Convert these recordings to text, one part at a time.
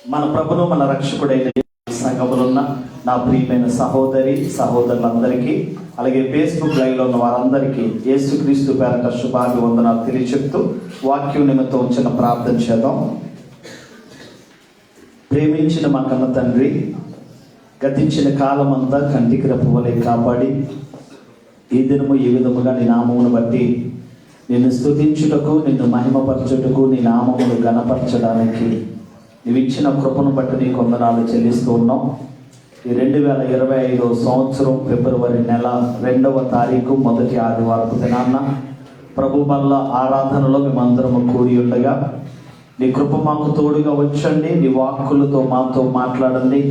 మన ప్రభును మన రక్షకుడైన సంఘములున్న నా ప్రియమైన సహోదరి సహోదరులందరికీ, అలాగే ఫేస్బుక్ లైవ్లో ఉన్న వారందరికీ యేసుక్రీస్తు పేరట శుభాభివందనాలు తెలియచెప్తూ వాక్యం నిమిత్తం చిన్న ప్రార్థన చేద్దాం. ప్రేమించిన మా కన్న తండ్రి, గతించిన కాలమంతా కంటికి రెప్పవలే కాపాడి ఈ దినము ఈ విధముగా నీ నామమును బట్టి నిన్ను స్తుతించుటకు, నిన్ను మహిమపరచుటకు, నీ నామమును ఘనపరచడానికి నీవు ఇచ్చిన కృపను బట్టి నీకు వందనాలు చెల్లిస్తూ ఉన్నాం. ఈ 2025 సంవత్సరం ఫిబ్రవరి నెల 2వ తారీఖు మొదటి ఆదివారపు దినాన్న ప్రభు వల్ల ఆరాధనలో మేమందరము కూడి ఉండగా నీ కృప మాకు తోడుగా వచ్చండి. నీ వాక్కులతో మాతో మాట్లాడండి.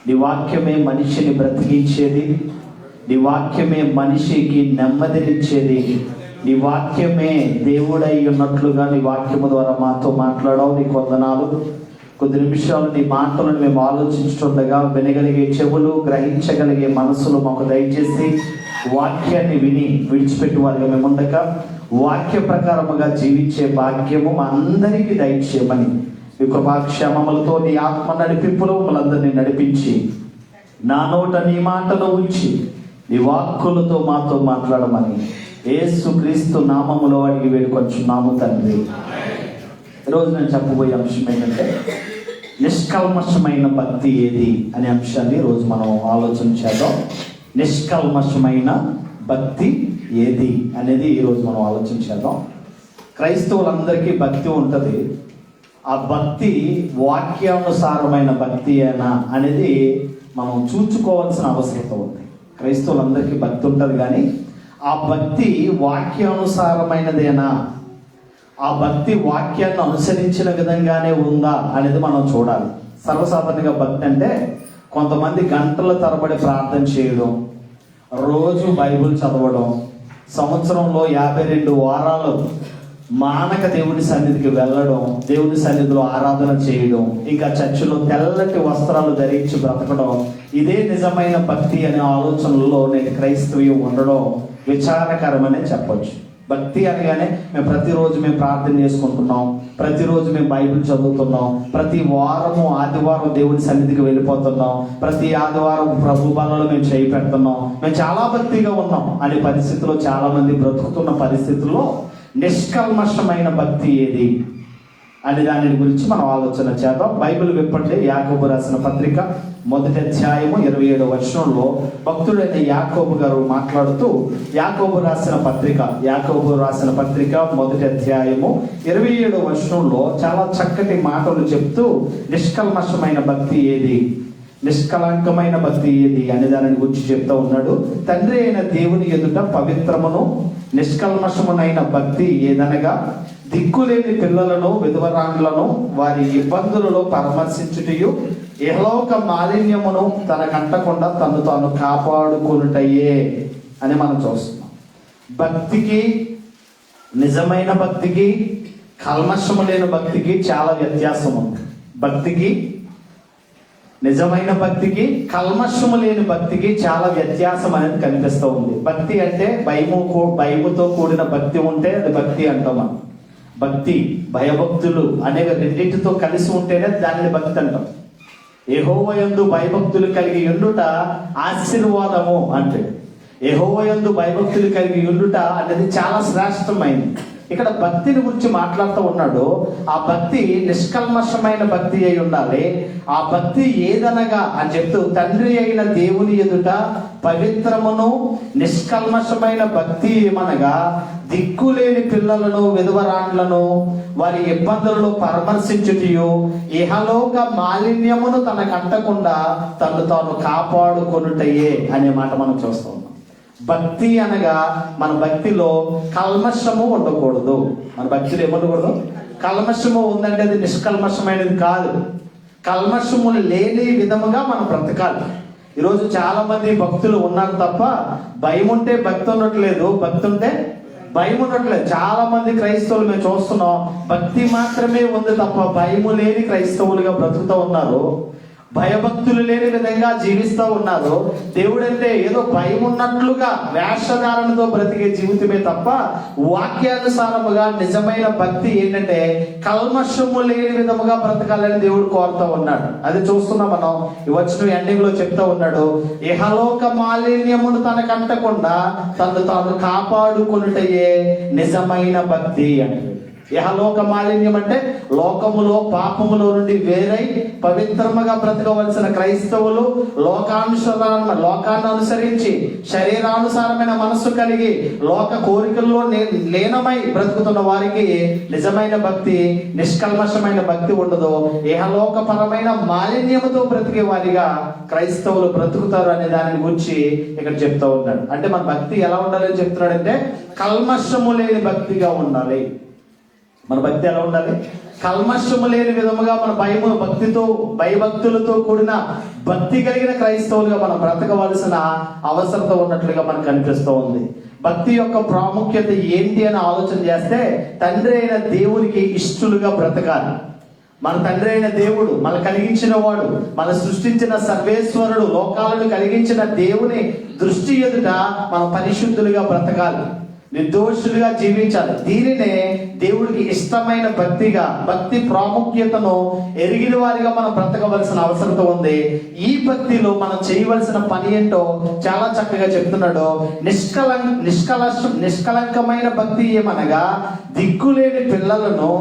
నీ వాక్యమే మనిషిని బ్రతికించేది, నీ వాక్యమే మనిషికి నెమ్మదినిచ్చేది, నీ వాక్యమే దేవుడై ఉన్నట్లుగా నీ వాక్యము ద్వారా మాతో మాట్లాడవు. నీకు వందనాలు. కొద్ది నిమిషాలు నీ మాటలను మేము ఆలోచించుతుండగా వినగలిగే చెవులు, గ్రహించగలిగే మనసులు మాకు దయచేసి వాక్యాన్ని విని విడిచిపెట్టి వారిగా మేము ఉండగా వాక్య ప్రకారముగా జీవించే భాగ్యము మా అందరికీ దయచేయమని మీ కృపాక్షేమములతో నీ ఆత్మ నడిపింపులో మమ్మల్ందరినీ నడిపించి నా నోట నీ మాటలో ఉంచి నీ వాక్కులతో మాతో మాట్లాడమని యేసుక్రీస్తు నామములో అడిగి వేడుకొంచున్నాము తండ్రి. ఈరోజు నేను చెప్పబోయే అంశం ఏంటంటే నిష్కల్మషమైన భక్తి ఏది అనే అంశాన్ని ఈరోజు మనం ఆలోచన చేద్దాం. నిష్కల్మషమైన భక్తి ఏది అనేది ఈరోజు మనం ఆలోచన చేద్దాం. క్రైస్తవులందరికీ భక్తి ఉంటుంది. ఆ భక్తి వాక్యానుసారమైన భక్తి అయినా అనేది మనం చూసుకోవాల్సిన అవసరం ఉంది. క్రైస్తవులందరికీ భక్తి ఉంటుంది, కానీ ఆ భక్తి వాక్యానుసారమైనదేనా, ఆ భక్తి వాక్యాన్ని అనుసరించిన విధంగానే ఉందా అనేది మనం చూడాలి. సర్వసాధారణంగా భక్తి అంటే కొంతమంది గంటల తరబడి ప్రార్థన చేయడం, రోజు బైబిల్ చదవడం, సంవత్సరంలో 52 వారాలు మానక దేవుని సన్నిధికి వెళ్ళడం, దేవుని సన్నిధిలో ఆరాధన చేయడం, ఇంకా చర్చిలో తెల్లటి వస్త్రాలు ధరించి బ్రతకడం, ఇదే నిజమైన భక్తి అనే ఆలోచనలో నేటి క్రైస్తవ్యం ఉండడం విచారకరమనే చెప్పొచ్చు. భక్తి అనగానే మేము ప్రతిరోజు మేము ప్రార్థన చేసుకుంటున్నాం, ప్రతిరోజు మేము బైబిల్ చదువుతున్నాం, ప్రతి వారము ఆదివారం దేవుని సన్నిధికి వెళ్ళిపోతున్నాం, ప్రతి ఆదివారం ప్రభు బలలో మేము చేయి పెడుతున్నాం, మేము చాలా భక్తిగా ఉన్నాం అనే పరిస్థితిలో చాలా మంది బ్రతుకుతున్న పరిస్థితుల్లో నిష్కల్మషమైన భక్తి ఏది అనే దాని గురించి మనం ఆలోచన చేద్దాం. బైబిల్ విప్పండి. యాకోబు రాసిన పత్రిక 1వ అధ్యాయము 27వ వచనంలో భక్తుడైన యాకోబు గారు మాట్లాడుతూ యాకోబు రాసిన పత్రిక 1వ అధ్యాయము 27వ వచనంలో చాలా చక్కటి మాటలు చెప్తూ నిష్కల్మషమైన భక్తి ఏది, నిష్కలంకమైన భక్తి ఏది అనే దానిని గురించి చెప్తా ఉన్నాడు. తండ్రి అయిన దేవుని ఎదుట పవిత్రమును నిష్కల్మషమునైన భక్తి ఏదనగా దిక్కులేని పిల్లలను, విధవరాండ్లను వారి ఇబ్బందులలో పరామర్శించుటయు ఇహలోక మాలిన్యమును తన కంటకుండా తను తాను కాపాడుకునుటయే అని మనం చూస్తున్నాం. భక్తికి, నిజమైన భక్తికి, కల్మషము లేని భక్తికి చాలా వ్యత్యాసం ఉంది. భక్తికి, నిజమైన భక్తికి, కల్మషము లేని భక్తికి చాలా వ్యత్యాసం అనేది కనిపిస్తూ ఉంది. భక్తి అంటే భయముతో కూడిన భక్తి ఉంటే అది భక్తి అంటాం మనం. భక్తి, భయభక్తులు అనేవి రెండింటితో కలిసి ఉంటేనే దానిని భక్తి అంటాం. యెహోవా యందు భయభక్తులు కలిగి ఉండుట ఆశీర్వాదము అంటే, యెహోవా యందు భయభక్తులు కలిగి ఉండుట అనేది చాలా శ్రేష్టమైనది. ఇక్కడ భక్తిని గురించి మాట్లాడుతూ ఉన్నాడు. ఆ భక్తి నిష్కల్మషమైన భక్తి అయి ఉండాలి. ఆ భక్తి ఏదనగా అని చెప్తూ తండ్రి అయిన దేవుని ఎదుట పవిత్రమును నిష్కల్మషమైన భక్తి ఏమనగా దిక్కులేని పిల్లలను, విధవరాండ్లను వారి ఇబ్బందులను పరామర్శించుటయు ఇహలోక మాలిన్యమును తన కంటకుండా తను తాను కాపాడుకొనుటయే అనే మాట మనం చూస్తాం. భక్తి అనగా మన భక్తిలో కల్మషము ఉండకూడదు. మన భక్తిలో ఏముండకూడదు? కల్మషము ఉందంటే అది నిష్కల్మషమైనది కాదు. కల్మషము లేని విధముగా మనం బ్రతకాలి. ఈరోజు చాలా మంది భక్తులు ఉన్నారు తప్ప భయం ఉంటే భక్తి ఉండట్లేదు, భక్తి ఉంటే భయం ఉండట్లేదు. చాలా మంది క్రైస్తవులు మేము చూస్తున్నాం, భక్తి మాత్రమే ఉంది తప్ప భయము లేని క్రైస్తవులుగా బ్రతుకుతూ ఉన్నారు. భయభక్తులు లేని విధంగా జీవిస్తూ ఉన్నారు. దేవుడంటే ఏదో భయం ఉన్నట్లుగా వేషధారణతో బ్రతికే జీవితమే తప్ప వాక్యానుసారముగా నిజమైన భక్తి ఏంటంటే కల్మషము లేని విధముగా బ్రతకాలని దేవుడు కోరుతూ ఉన్నాడు. అది చూస్తున్నాం మనం. ఈ వచనం ఎండింగ్ లో చెప్తా ఉన్నాడు, ఇహలోక మాలిన్యమును తనకంటకుండా తను తాను కాపాడుకొనుటయే నిజమైన భక్తి అంటే. ఇహలోక మాలిన్యం అంటే లోకములో పాపములో నుండి వేరై పవిత్రముగా బ్రతకవలసిన క్రైస్తవులు లోకాన్ని అనుసరించి శరీరానుసారమైన మనస్సు కలిగి లోక కోరికల్లో లీనమై బ్రతుకుతున్న వారికి నిజమైన భక్తి, నిష్కల్మషమైన భక్తి ఉండదు. ఇహలోకపరమైన మాలిన్యముతో బ్రతికే వారిగా క్రైస్తవులు బ్రతుకుతారు అనే దాని గురించి ఇక్కడ చెప్తా ఉన్నాడు. అంటే మన భక్తి ఎలా ఉండాలని చెప్తున్నాడంటే కల్మషము లేని భక్తిగా ఉండాలి. మన భక్తి ఎలా ఉండాలి? కల్మషము లేని విధముగా మన భయభక్తులతో కూడిన భక్తి కలిగిన క్రైస్తవులుగా మనం బ్రతకవలసిన అవసరత ఉన్నట్లుగా మనకు కనిపిస్తూ ఉంది. భక్తి యొక్క ప్రాముఖ్యత ఏంటి అని ఆలోచన చేస్తే తండ్రి అయిన దేవునికి ఇష్టలుగా బ్రతకాలి. మన తండ్రి అయిన దేవుడు, మన కలిగించిన వాడు, మన సృష్టించిన సర్వేశ్వరుడు, లోకాలను కలిగించిన దేవుని దృష్టి ఎదుట మనం పరిశుద్ధులుగా బ్రతకాలి, నిర్దోషులుగా జీవించాలి. దీనినే దేవుడికి ఇష్టమైన భక్తిగా, భక్తి ప్రాముఖ్యతను ఎరిగిన వారిగా మనం బ్రతకవలసిన అవసరం ఉంది. ఈ భక్తిలో మనం చేయవలసిన పని ఏంటో చాలా చక్కగా చెప్తున్నాడు. నిష్కలంకమైన భక్తి ఏమనగా దిక్కులేని పిల్లలను,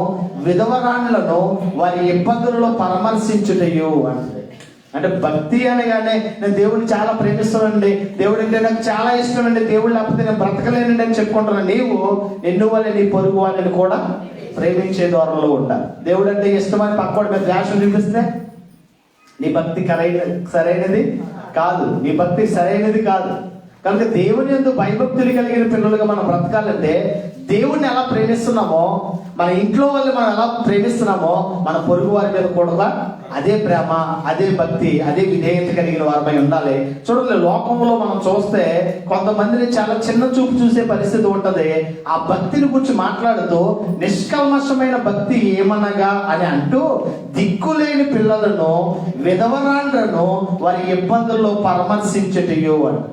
విధవరాండ్లను వారి ఇబ్బందులలో పరామర్శించుటయు అంటే భక్తి అనగానే నేను దేవుడిని చాలా ప్రేమిస్తానండి, దేవుడు అంటే నాకు చాలా ఇష్టమండి, దేవుడు లేకపోతే నేను బ్రతకలేనండి అని చెప్పుకుంటున్నా. నీవు నిన్ను వాళ్ళని, నీ పొరుగు వాళ్ళని కూడా ప్రేమించే దూరంలో ఉండాలి. దేవుడు అంటే ఇష్టమని పక్కోడి మీద ద్వేషం చూపిస్తే నీ భక్తి సరైనది కాదు, నీ భక్తి సరైనది కాదు. కనుక దేవుని యందు భయభక్తులు కలిగిన పిల్లలుగా మనం బ్రతకాలంటే దేవుణ్ణి ఎలా ప్రేమిస్తున్నామో, మన ఇంట్లో వాళ్ళు మనం ఎలా ప్రేమిస్తున్నామో మన పొరుగు వారి మీద కూడా అదే ప్రేమ, అదే భక్తి, అదే విధేయత కలిగిన వారమై ఉండాలి. చూడండి, లోకంలో మనం చూస్తే కొంతమందిని చాలా చిన్న చూపు చూసే పరిస్థితి ఉంటది. ఆ భక్తిని గురించి మాట్లాడుతూ నిష్కల్మషమైన భక్తి ఏమనగా అని అంటూ దిక్కులేని పిల్లలను, విధవరాండ్లను వారి ఇబ్బందుల్లో పరామర్శించటయు అని.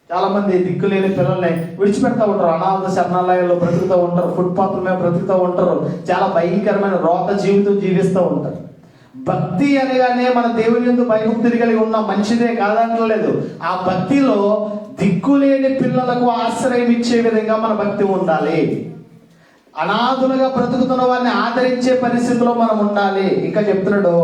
చాలా మంది దిక్కులేని పిల్లల్ని విడిచిపెడతా ఉంటారు, అనాథ శరణాలయాల్లో బ్రతుకుతూ ఉంటారు, ఫుట్పాత్ల మీద బ్రతుకుతూ ఉంటారు, చాలా భయంకరమైన రోత జీవితం జీవిస్తూ ఉంటారు. భక్తి అనగానే మన దేవుని యందు భయభక్తులు కలిగి ఉన్న మంచిదే కాదంటలేదు. ఆ భక్తిలో దిక్కులేని పిల్లలకు ఆశ్రయం ఇచ్చే విధంగా మన భక్తి ఉండాలి. అనాథులుగా బ్రతుకుతున్న వారిని ఆదరించే పరిస్థితిలో మనం ఉండాలి. ఇంకా చెప్తున్నాడు,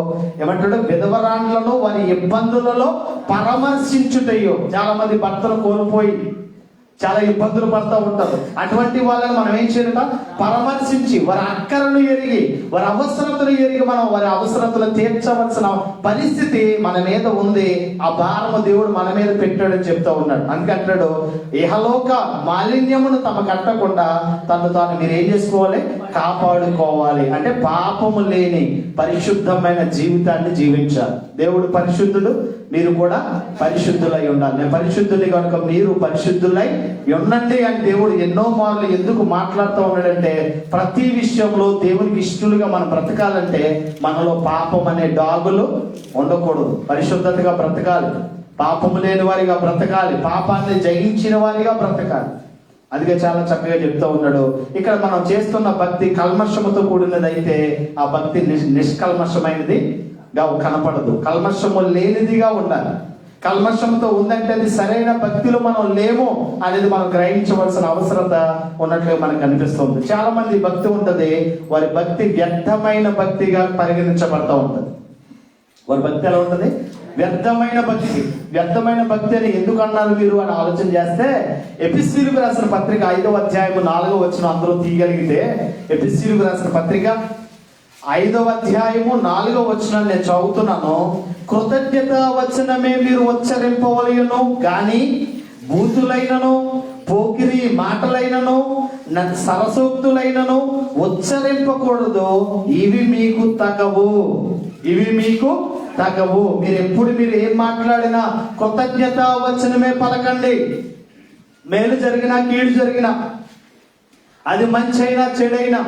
ఏమంటాడు, విధవరాండ్లను వారి ఇబ్బందులలో పరామర్శించుటయో. చాలా మంది భర్తలు కోల్పోయి చాలా ఇబ్బందులు పడుతూ ఉంటారు. అటువంటి వాళ్ళని మనం ఏం చేయాలట? పరామర్శించి వారి అక్కరను ఎరిగి, వారి అవసరతలు ఎరిగి మనం వారి అవసరతలు తీర్చవలసిన పరిస్థితి మన మీద ఉంది. ఆ భారము దేవుడు మన మీద పెట్టాడని చెప్తా ఉన్నాడు. అందుకంటాడు, ఇహలోక మాలిన్యమును తమ కట్టకుండా తను తాను మీరు ఏం చేసుకోవాలి? కాపాడుకోవాలి. అంటే పాపము లేని పరిశుద్ధమైన జీవితాన్ని జీవించాలి. దేవుడు పరిశుద్ధుడు, మీరు కూడా పరిశుద్ధులై ఉండాలి. నేను పరిశుద్ధులై కనుక మీరు పరిశుద్ధులై ఉండండి అని దేవుడు ఎన్నో మార్లు ఎందుకు మాట్లాడుతూ ఉన్నాడంటే, ప్రతి విషయంలో దేవునికి ఇష్టలుగా మనం బ్రతకాలంటే మనలో పాపం అనే డాగులు ఉండకూడదు. పరిశుద్ధతగా బ్రతకాలి, పాపము లేని వారిగా బ్రతకాలి, పాపాన్ని జయించిన వారిగా బ్రతకాలి. అందుకే చాలా చక్కగా చెప్తూ ఉన్నాడు. ఇక్కడ మనం చేస్తున్న భక్తి కల్మషముతో కూడినదైతే ఆ భక్తి నిష్కల్మషమైనది కనపడదు, కల్మషము లేనిదిగా ఉండాలి. కల్మషంతో ఉందంటే అది సరైన భక్తిలో మనం లేము అనేది మనం గ్రహించవలసిన అవసరత ఉన్నట్లుగా మనకు కనిపిస్తుంది. చాలా మంది భక్తి ఉంటుంది, వారి భక్తి వ్యర్థమైన భక్తిగా పరిగణించబడతా ఉంటుంది. వారి భక్తి ఎలా ఉంటుంది? వ్యర్థమైన భక్తి. వ్యర్థమైన భక్తి అని ఎందుకు అన్నారు మీరు అని ఆలోచన చేస్తే, ఎఫెసీయులకు రాసిన పత్రిక 5వ అధ్యాయము 4వ వచనం అందరూ తీయగలిగితే, ఎఫెసీయులకు రాసిన పత్రిక 5వ అధ్యాయము 4వ వచనాన్ని నేను చదువుతున్నాను. కృతజ్ఞత వచనమే మీరు ఉచ్చరింపవలెను గాని బూతులైనను, పోకిరి మాటలైనను, సరసోక్తులైనను ఉచ్చరింపకూడదు. ఇవి మీకు తగవు, ఇవి మీకు తగవు. మీరు ఏం మాట్లాడినా కృతజ్ఞత వచనమే పలకండి. మేలు జరిగినా కీడు జరిగినా, అది మంచి అయినా చెడైనా,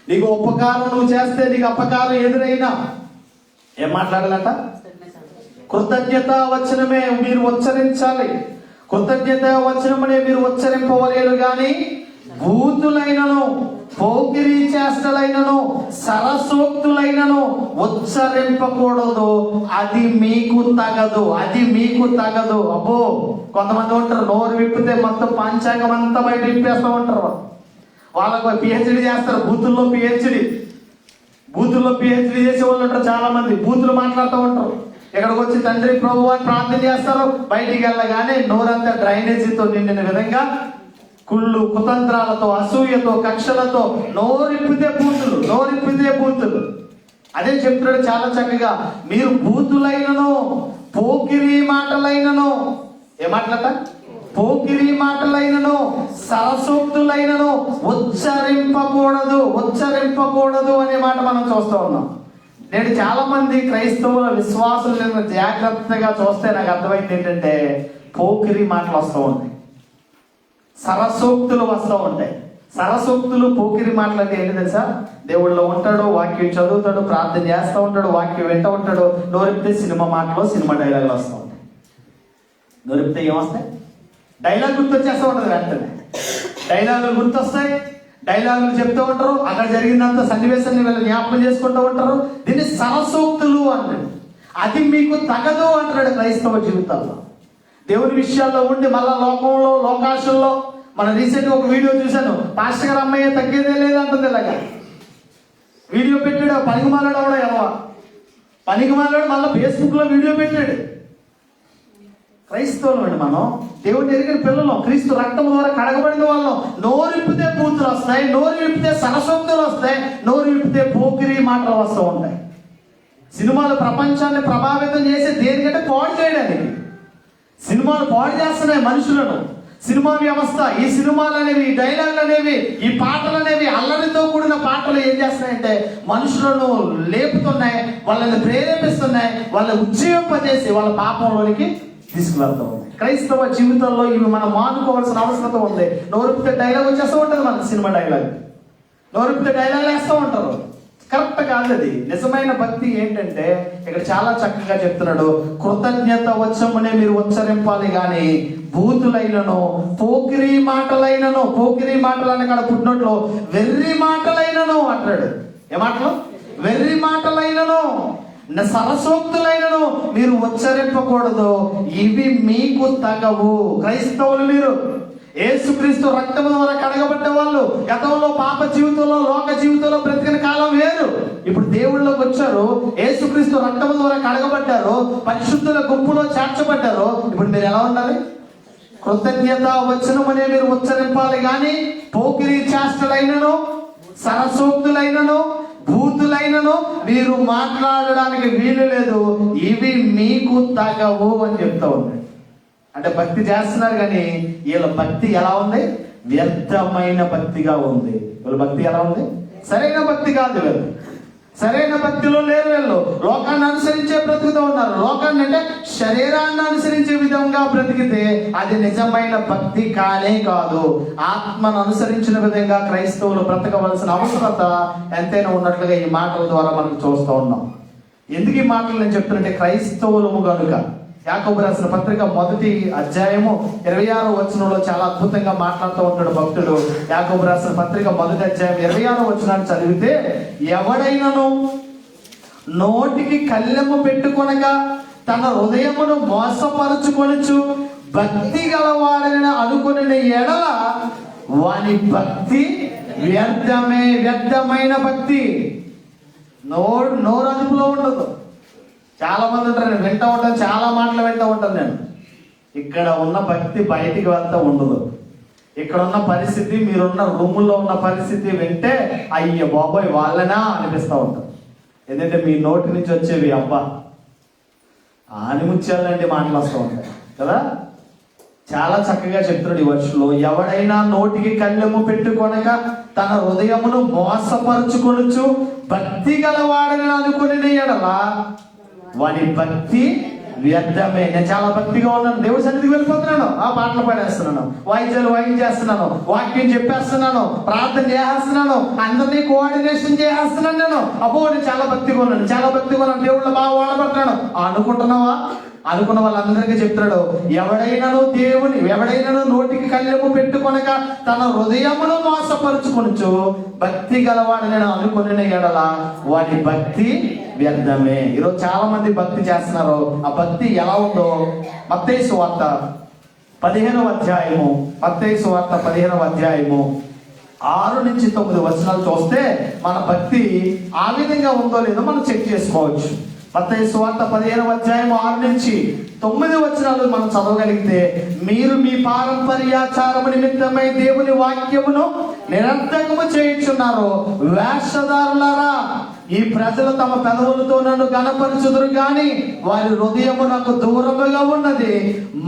నీకు ఉపకారం నువ్వు చేస్తే నీకు అపకారం ఎదురైనా ఏం మాట్లాడాలంట? కృతజ్ఞత వచనమే మీరు ఉచ్చరించాలి. కృతజ్ఞత వచనమనే మీరు ఉచ్చరింపవలేరు గాని భూతులైనను, పోకిరి చేష్టలైనను, సరసోక్తులైనను ఉచ్చరింపకూడదు. అది మీకు తగదు, అది మీకు తగదు. అబ్బో, కొంతమంది ఉంటారు నోరు విప్పితే మొత్తం పంచాంగం అంతా బయట విప్పేస్తూ ఉంటారు. వాళ్ళకు పిహెచ్డి చేస్తారు, బూతుల్లో పిహెచ్డి చేసే వాళ్ళు ఉంటారు. చాలా మంది బూతులు మాట్లాడుతూ ఉంటారు. ఇక్కడికి వచ్చి తండ్రి ప్రభువు అని ప్రార్థన చేస్తారు. బయటికి వెళ్ళగానే నోరంతా డ్రైనేజీతో నిండిన విధంగా కుళ్ళు, కుతంత్రాలతో, అసూయతో, కక్షలతో నోరిప్పితే బూతులు. అదే చెప్తున్నాడు చాలా చక్కగా, మీరు బూతులైనను, పోకిరి మాటలైనను, ఏ మాటలట? పోకిరి మాటలైనను, సరసోక్తులైనను ఉచ్చరింపకూడదు అనే మాట మనం చూస్తూ ఉన్నాం. నేను చాలా మంది క్రైస్తవుల విశ్వాసులను జాగ్రత్తగా చూస్తే నాకు అర్థమైంది ఏంటంటే, పోకిరి మాటలు వస్తూ ఉంటాయి, సరసోక్తులు వస్తూ ఉంటాయి. సరసోక్తులు, పోకిరి మాటలు అంటే ఏంటి తెలుసా? దేవుళ్ళలో ఉంటాడు, వాక్యం చదువుతాడు, ప్రార్థన చేస్తూ ఉంటాడు, వాక్యం వింటూ ఉంటాడు. నోరిపితే సినిమా మాటలు, సినిమా డైలాగులు వస్తూ ఉంటాయి. నోరిపితే ఏమొస్తాయి? డైలాగ్ గుర్తొచ్చేస్తూ ఉంటుంది. వెంటనే డైలాగులు గుర్తొస్తాయి, డైలాగులు చెప్తూ ఉంటారు. అక్కడ జరిగినంత సన్నివేశాన్ని వీళ్ళు జ్ఞాపకం చేసుకుంటూ ఉంటారు. దీన్ని సరసోక్తులు అంటాడు. అది మీకు తగదు అంటాడు క్రైస్తవ జీవితాల్లో. దేవుని విషయాల్లో ఉండి మళ్ళా లోకంలో, లోకాశల్లో. మన రీసెంట్గా ఒక వీడియో చూశాను, పాస్టర్ గారు అమ్మాయి తగ్గేదే లేదంటుంది. ఇలాగా వీడియో పెట్టాడు. పనికిమాలాడు కూడా పనికిమాలాడు మళ్ళీ ఫేస్బుక్లో వీడియో పెట్టాడు. క్రైస్తవులు అండి మనం, దేవుడిని ఎరిగిన పిల్లలు, క్రీస్తు రక్తం ద్వారా కడగబడిన వాళ్ళం. నోరు విప్పితే బూతులు వస్తాయి, నోరు విప్పితే సరసోక్తులు వస్తాయి, నోరు విప్పితే పోకిరి మాటలు వస్తూ ఉంటాయి. సినిమాలు ప్రపంచాన్ని ప్రభావితం చేసి దేనికంటే పాడు చేయడానికి. సినిమాలు పాడు చేస్తున్నాయి మనుషులను. సినిమా వ్యవస్థ, ఈ సినిమాలు అనేవి, ఈ డైలాగులు అనేవి, ఈ పాటలు అనేవి, అల్లరితో కూడిన పాటలు ఏం చేస్తున్నాయంటే మనుషులను లేపుతున్నాయి, వాళ్ళని ప్రేరేపిస్తున్నాయి, వాళ్ళని ఉజ్జీవింపజేసి వాళ్ళ పాపంలోనికి తీసుకువెళ్తూ ఉంది. క్రైస్తవ జీవితంలో ఇవి మనం మానుకోవాల్సిన అవసరం ఉంది. నోరుపితే డైలాగ్ వచ్చేస్తూ ఉంటుంది, మన సినిమా డైలాగ్. నోరుపితే డైలాగ్ వేస్తూ ఉంటారు. కరెక్ట్ కాదు అది. నిజమైన భక్తి ఏంటంటే ఇక్కడ చాలా చక్కగా చెప్తున్నాడు, కృతజ్ఞత వచనమునే మీరు ఉచ్చరింపాలి కానీ బూతులైనను, పోకిరి మాటలైనను, పోకిరి మాటలని కాడ పుట్టినట్లు వెర్రి మాటలైనను అంటాడు. ఏ మాటలు? వెర్రి మాటలైనను, సరసోక్తులైనను మీరు ఉచ్చరింపకూడదు. ఇవి మీకు తగవు. క్రైస్తవులు మీరు యేసుక్రీస్తు రక్తము ద్వారా కడగబడ్డ వాళ్ళు. గతంలో పాప జీవితంలో, లోక జీవితంలో బ్రతికిన కాలం వేరు. ఇప్పుడు దేవుళ్ళలోకి వచ్చారు, యేసుక్రీస్తు రక్తము ద్వారా కడగబడ్డారు, పరిశుద్ధుల గుంపులో చేర్చబడ్డారు. ఇప్పుడు మీరు ఎలా ఉండాలి? కృతజ్ఞత వచనమనే మీరు ఉచ్చరింపాలి కానీ పోకిరి చేష్టలైనను, సరసోక్తులైనను, భూతులైనను మీరు మాట్లాడడానికి వీలు లేదు. ఇవి మీకు తగవు అని చెప్తా ఉన్నాయి. అంటే భక్తి చేస్తున్నారు కానీ వీళ్ళ భక్తి ఎలా ఉంది? వ్యర్థమైన భక్తిగా ఉంది. వీళ్ళ భక్తి ఎలా ఉంది? సరైన భక్తి కాదు. వీళ్ళు సరైన భక్తిలో లేరు. వీళ్ళు లోకాన్ని అనుసరించే బ్రతుకుతూ ఉన్నారు. లోకాన్ని అంటే శరీరాన్ని అనుసరించే విధంగా బ్రతికితే అది నిజమైన భక్తి కానే కాదు. ఆత్మను అనుసరించిన విధంగా క్రైస్తవులు బ్రతకవలసిన అవసరత ఎంతైనా ఉన్నట్లుగా ఈ మాటల ద్వారా మనం చూస్తూ ఉన్నాం. ఎందుకు ఈ మాటలు నేను చెప్తున్నట్టే, క్రైస్తవులము కనుక యాకోబు రాసిన పత్రిక 1వ అధ్యాయము 26వ వచనంలో చాలా అద్భుతంగా మాట్లాడుతూ ఉంటాడు భక్తుడు. యాకోబు రాసిన పత్రిక 1వ అధ్యాయం 26వ వచనాన్ని చదివితే, ఎవడైనను నోటికి కళ్ళెము పెట్టుకొనగా తన హృదయమును మోసపరుచుకొనుచు భక్తి గలవాడని అనుకుని ఎడల వాని భక్తి వ్యర్థమే. వ్యర్థమైన భక్తి. నోరు అదుపులో ఉండదు. చాలా మంది ఉంటారు, నేను వింటూ ఉంటాను, చాలా మాటలు వింటూ ఉంటాను. నేను ఇక్కడ ఉన్న భక్తి బయటికి వెళ్తా ఉండదు. ఇక్కడ ఉన్న పరిస్థితి, మీరున్న రూముల్లో ఉన్న పరిస్థితి వింటే అయ్య బాబోయ్ వాళ్ళనా అనిపిస్తూ ఉంటాం. ఎందుకంటే మీ నోటి నుంచి వచ్చేవి అబ్బా ఆనిముత్యాలంటే మాటలు వస్తూ ఉంటాయి కదా. చాలా చక్కగా చెప్తున్నాడు ఈ వర్షంలో, ఎవడైనా నోటికి కళ్ళెము పెట్టుకొనక తన హృదయమును మోసపరుచుకొనుచు భక్తి గలవాడని అనుకుని ఎడల వాని భక్తి వ్యర్థమే. నేను చాలా భక్తిగా ఉన్నాను, దేవుడి సన్నిధికి వెళ్ళిపోతున్నాను, ఆ పాటలు పాడేస్తున్నాను, వాయిద్యాలు వాయించేస్తున్నాను, వాక్యం చెప్పేస్తున్నాను, ప్రార్థన చేసేస్తున్నాను, అందరినీ కోఆర్డినేషన్ చేసేస్తున్నాను. నేను నేను చాలా భక్తిగా ఉన్నాను, చాలా భక్తిగా ఉన్నాను, దేవుళ్ళు బాగా వాడబడుతున్నాను అనుకుంటున్నావా? అనుకున్న వాళ్ళందరికీ చెప్తున్నాడు, ఎవడైనాను నోటికి కళ్ళెము పెట్టుకొనక తన హృదయమును మోసపరుచుకొనుచు భక్తి గలవాడు నేను అనుకుని ఎడల వాడి భక్తి వ్యర్థమే. ఈరోజు చాలా మంది భక్తి చేస్తున్నారు. ఆ భక్తి ఎలా ఉందో మత్తయి సువార్త 15వ అధ్యాయము 6-9 వచనాలు చూస్తే మన భక్తి ఆ విధంగా ఉందో లేదో మనం చెక్ చేసుకోవచ్చు. మత్తయి సువార్త 15వ అధ్యాయం 6-9 వచనాలు మనం చదవగలిగితే, మీరు మీ పారంపర్యాచారము నిమిత్తమై దేవుని వాక్యమును నిరర్థకము చేయుచున్నారు. వేషధారులారా, ఈ ప్రజలు తమ పెదవులతో నన్ను గణపరచుదురు గాని వారి హృదయము నాకు దూరముగా ఉన్నది.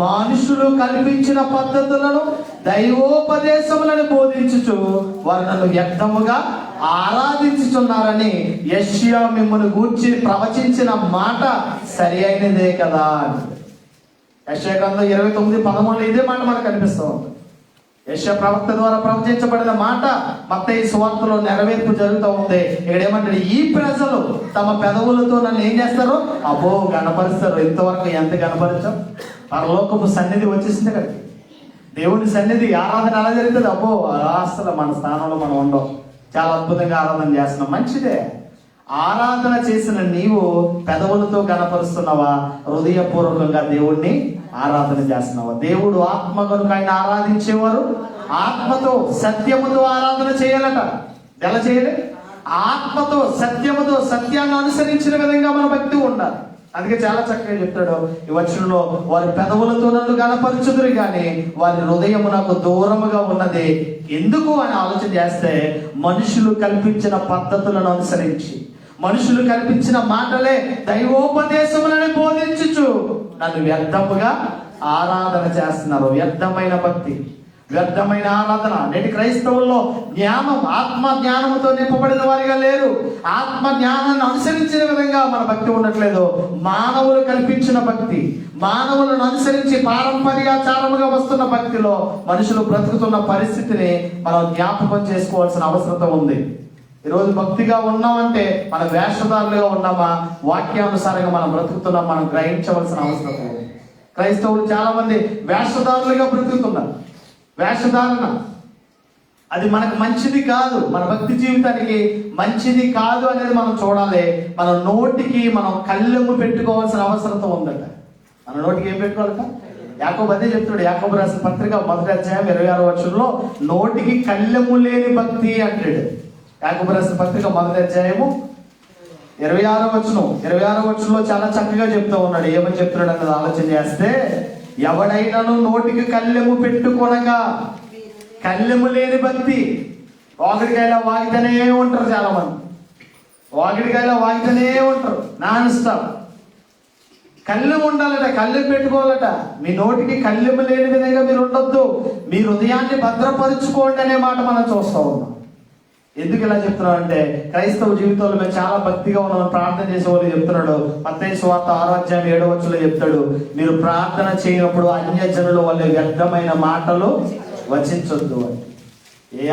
మనుషులు కల్పించిన పద్ధతులను దైవోపదేశములను బోధించుచు వారు నన్ను వ్యర్థముగా ఆరాధించుచున్నారని యెషయా మిమ్మల్ని గూర్చి ప్రవచించిన మాట సరి అయినదే కదా. యెషయా గ్రంథం 29:13 ఇదే మాట మనకు కనిపిస్తూ ఉంటుంది. యెషయా ప్రవక్త ద్వారా ప్రవచించబడిన మాట మత్తయి సువార్తలో నెరవేర్పు జరుగుతూ ఉంది. ఇక్కడ ఏమంటాడు, ఈ ప్రజలు తమ పెదవులతో నన్ను ఏం చేస్తారు? గణపరుస్తారు. ఇంతవరకు ఎంత గణపరచాం? పరలోకపు సన్నిధి వచ్చేసింది కదా, దేవుని సన్నిధి ఆరాధన ఎలా జరుగుతుంది? అసలు మన స్థానంలో మనం ఉండవు, చాలా అద్భుతంగా ఆరాధన చేస్తున్నాం, మంచిదే. ఆరాధన చేసిన నీవు పెదవులతో గణపరుస్తున్నావా? హృదయపూర్వకంగా దేవుణ్ణి ఆరాధన చేస్తున్నావా? దేవుడు ఆత్మ కనుక ఆయన ఆరాధించేవారు ఆత్మతో సత్యముతో ఆరాధన చేయాలట. ఎలా చేయాలి? ఆత్మతో సత్యముతో, సత్యాన్ని అనుసరించిన విధంగా మన భక్తి ఉండాలి. అందుకే చాలా చక్కగా చెప్తాడు ఈ వచనంలో, వారి పెదవులతో నన్ను గణపరచుదురు కానీ వారి హృదయము నాకు దూరముగా ఉన్నది. ఎందుకు అని ఆలోచన చేస్తే, మనుషులు కల్పించిన పద్ధతులను అనుసరించి, మనుషులు కల్పించిన మాటలే దైవోపదేశములను బోధించుచు నన్ను వ్యర్థముగా ఆరాధన చేస్తున్నారు. వ్యర్థమైన భక్తి, వ్యర్థమైన ఆరాధన. నేటి క్రైస్తవుల్లో జ్ఞానం, ఆత్మ జ్ఞానముతో నింపబడిన వారిగా లేరు. ఆత్మ జ్ఞానాన్ని అనుసరించిన విధంగా మన భక్తి ఉండట్లేదు. మానవులు కల్పించిన భక్తి, మానవులను అనుసరించి పారంపర్యాచారముగా వస్తున్న భక్తిలో మనుషులు బ్రతుకుతున్న పరిస్థితిని మనం జ్ఞాపకం చేసుకోవాల్సిన అవసరం ఉంది. ఈరోజు భక్తిగా ఉన్నామంటే మన వేషధారులుగా ఉన్నామా, వాక్యానుసారంగా మనం బ్రతుకుతున్నాం, మనం గ్రహించవలసిన అవసరం ఉంది. క్రైస్తవులు చాలా మంది వేషధారులుగా బ్రతుకుతున్నారు. వేషధారణ అది మనకు మంచిది కాదు, మన భక్తి జీవితానికి మంచిది కాదు అనేది మనం చూడాలి. మన నోటికి మనం కళ్ళెము పెట్టుకోవాల్సిన అవసరం ఉందట. మన నోటికి ఏం పెట్టుకోవాలట? యాకోబు అదే చెప్తాడు. యాకోబు రాసిన పత్రిక 1వ అధ్యాయం 26వ వచనంలో నోటికి కళ్ళెము లేని భక్తి అంటాడు. యాకోబు రాసిన పత్రిక 1వ అధ్యాయము 26వ వచనంలో చాలా చక్కగా చెప్తూ ఉన్నాడు. ఏమని చెప్తున్నాడు అన్నది ఆలోచన చేస్తే, ఎవడైనాను నోటికి కళ్ళెము పెట్టుకొనగా, కళ్ళెము లేని భక్తి. వాగిడికాయలా వాగితేనే ఉంటారు చాలా మంది, వాగిడికాయలా వాగితేనే ఉంటారు నాన్ స్టాప్. కళ్ళెము ఉండాలట, కళ్ళెము పెట్టుకోవాలట. మీ నోటికి కళ్ళెము లేని విధంగా మీరు ఉండొద్దు, మీ హృదయాన్ని భద్రపరుచుకోండి అనే మాట మనం చూస్తూ ఉన్నాం. ఎందుకు ఇలా చెప్తున్నాం అంటే, క్రైస్తవ జీవితంలో మేము చాలా భక్తిగా ఉన్నామని ప్రార్థన చేసేవాళ్ళు చెప్తున్నాడు. మత్తయి సువార్త 6వ అధ్యాయం 7వ వచనంలో చెప్తాడు, మీరు ప్రార్థన చేయనప్పుడు అన్యజనుల వల్ల వ్యర్థమైన మాటలు వచించొద్దు అని.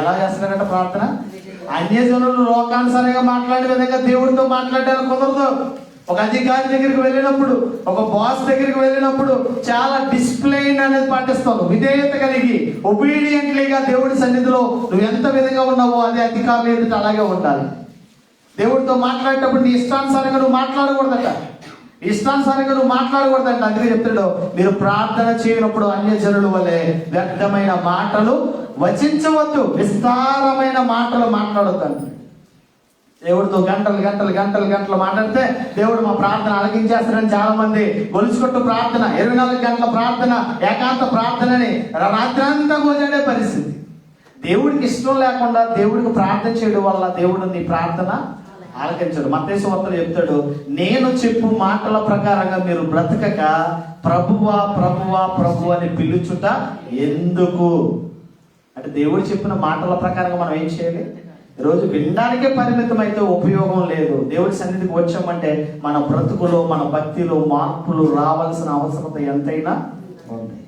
ఎలా చేస్తున్నారంట ప్రార్థన? అన్యజనులు లోకానుసారంగా మాట్లాడే విధంగా దేవుడితో మాట్లాడడానికి కుదరదు. ఒక అధికారి దగ్గరికి వెళ్ళినప్పుడు, ఒక బాస్ దగ్గరికి వెళ్ళినప్పుడు చాలా డిసిప్లైన్ అనేది పాటిస్తావు. విధేయత కలిగి ఒబీడియంట్లీగా దేవుడి సన్నిధిలో నువ్వు ఎంత విధంగా ఉన్నావో అదే అధికారులు ఎదుట అలాగే ఉండాలి. దేవుడితో మాట్లాడేటప్పుడు నీ ఇష్టానుసారంగా నువ్వు మాట్లాడకూడదట. అందుకే చెప్తాడు, మీరు ప్రార్థన చేయనప్పుడు అన్యజనుల వలె వ్యర్థమైన మాటలు వచించవద్దు, విస్తారమైన మాటలు మాట్లాడొద్దు. దేవుడితో గంటలు మాట్లాడితే దేవుడు మా ప్రార్థన అలగించేస్తాడని చాలా మంది గొలుసుకొట్టు ప్రార్థన, 24 గంటల ప్రార్థన, ఏకాంత ప్రార్థనని రాత్రంతా గోజాడే పరిస్థితి. దేవుడికి ఇష్టం లేకుండా దేవుడికి ప్రార్థన చేయడం వల్ల దేవుడు నీ ప్రార్థన ఆలకించడు. మత్తయి సువార్తలో చెప్తాడు, నేను చెప్పు మాటల ప్రకారంగా మీరు బ్రతకక ప్రభువా ప్రభువా ప్రభు అని పిలుచుట ఎందుకు అంటే, దేవుడు చెప్పిన మాటల ప్రకారంగా మనం ఏం చేయాలి? ఈరోజు వినడానికే పరిమితం అయితే ఉపయోగం లేదు. దేవుడి సన్నిధికి వచ్చామంటే మన బ్రతుకులో, మన భక్తిలో మార్పులు రావాల్సిన అవసరత ఎంతైనా ఉంది.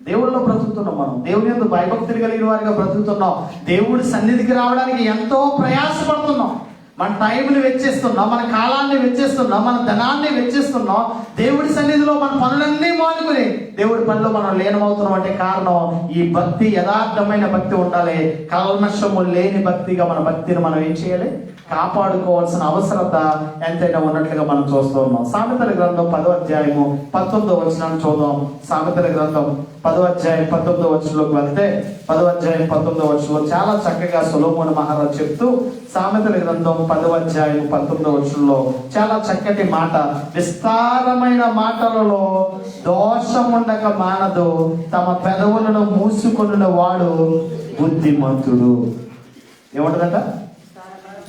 దేవుళ్ళలో బ్రతుకుతున్నాం, మనం దేవుని యందు భయభక్తులు కలిగిన వారిగా బ్రతుకుతున్నాం. దేవుడి సన్నిధికి రావడానికి ఎంతో ప్రయాసపడుతున్నాం. మన టైంని వెచ్చిస్తున్నాం, మన కాలాన్ని వెచ్చిస్తున్నాం, మన ధనాన్ని వెచ్చిస్తున్నాం. దేవుడి సన్నిధిలో మన పనులన్నీ మానుకుని దేవుడి పనిలో మనం లీనమవుతున్నాం అంటే కారణం ఈ భక్తి, యథార్థమైన భక్తి ఉండాలి. కల్మషము లేని భక్తిగా మన భక్తిని మనం ఏం చేయాలి? కాపాడుకోవాల్సిన అవసరత ఎంతైనా ఉన్నట్లుగా మనం చూస్తూ ఉన్నాం. సామెతల గ్రంథం 10వ అధ్యాయము 19వ వచనాన్ని చూద్దాం. సామెతల గ్రంథం 10వ అధ్యాయం 19వ వచనంలోకి వెళ్తే 10వ అధ్యాయం 19వ వచనంలో చాలా చక్కగా సొలొమోను మహారాజు చెప్తూ, సామెతల గ్రంథం 10వ అధ్యాయం 19వ వచనంలో చాలా చక్కటి మాట, విస్తారమైన మాటలలో దోషముండక మానదు, తమ పెదవులను మూసుకొనిన వాడు బుద్ధిమంతుడు. ఏమంటదట?